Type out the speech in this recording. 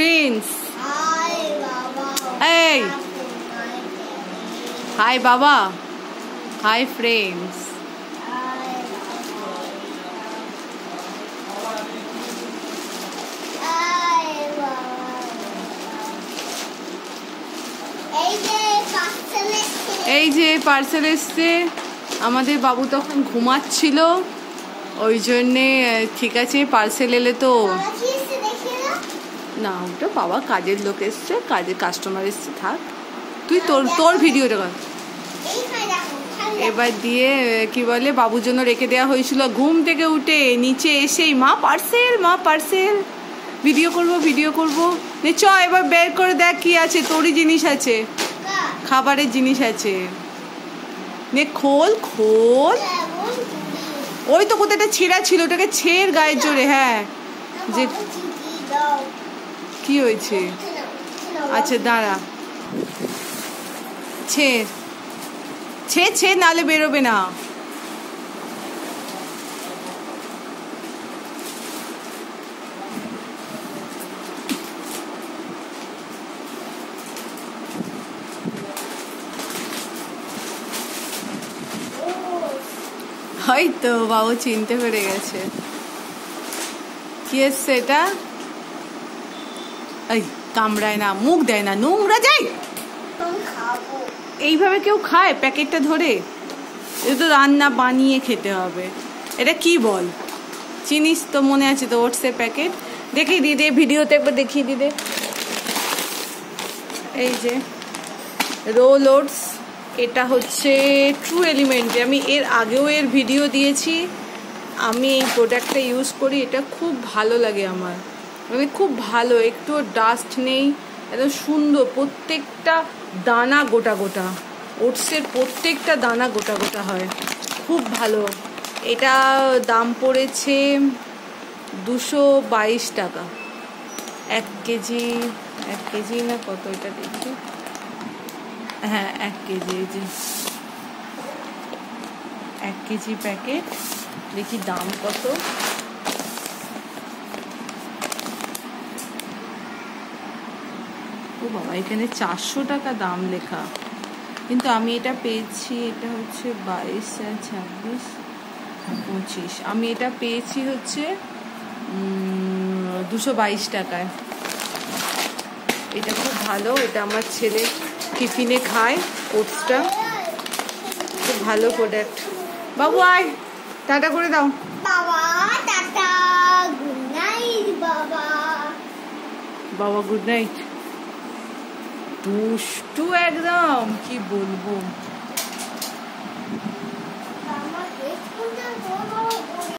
friends. Hey. Hi Baba. Hi friends. এই যে parcel এসছে। আমাদের বাবু তখন ঘুমাচ্ছিল, ওই জন্যে ঠিক আছে পার্সেল এলে তো না, ওটা বাবা কাজের লোক এসছে, কাজের কাস্টমার এসছে, থাক তুই তোর ভিডিওটা কর। এবার দিয়ে কি বলে, বাবুর জন্য রেখে দেওয়া হয়েছিল। ঘুম থেকে উঠে নিচে এসেই মা পার্সেল, ভিডিও করব নে চ এবার বের করে দেখ কি আছে। তোরই জিনিস আছে, খাবারের জিনিস আছে, নে খোল। ওই তো কোথায় একটা ছেঁড়া ছিল, ওটাকে ছেড় গায়ের জোরে। হ্যাঁ, যে কি হয়েছে? আচ্ছা দাঁড়া, ছেড় নালে বেরোবে না। হয়তো বাবু চিনতে পেরে গেছে। কি এসছে এটা? এই কামড়ায় না, মুখ দেয় না, নোংরা যায়। এইভাবে কেউ খায় প্যাকেটটা ধরে? এটা তো রান্না বানিয়ে খেতে হবে। এটা কি বল, চিনিস তো? মনে আছে তো ওটসের প্যাকেট? দেখিয়ে দিদে ভিডিওতে, একবার দেখিয়ে দিদে। এই যে রোল ওটস, এটা হচ্ছে ট্রু এলিমেন্ট। আমি এর আগেও এর ভিডিও দিয়েছি। আমি এই প্রোডাক্টটা ইউজ করি, এটা খুব ভালো লাগে আমার, মানে খুব ভালো, একটু ডাস্ট নেই, এত সুন্দর। প্রত্যেকটা দানা গোটা গোটা, ওটসের প্রত্যেকটা দানা গোটা গোটা হয়, খুব ভালো। এটা দাম পড়েছে 222 টাকা। 1 কেজি না কত এটা দেখি। হ্যাঁ 1 কেজি, এই যে 1 কেজি প্যাকেট। দেখি দাম কত। ও বাবা, এখানে 400 টাকা দাম লেখা, কিন্তু আমি এটা পেয়েছি, এটা হচ্ছে 22 আর 26 25, আমি এটা পেয়েছি হচ্ছে 222 টাকায়। এটা খুব ভালো, এটা আমার ছেলে টিফিনে খায় ওটসটা, খুব ভালো প্রোডাক্ট। বাবু আয়, টাটা করে দাও। বাবা টাটা, গুড নাইট বাবা। বাবা গুড নাইট। দুষ্টু একদম, কি বলবো।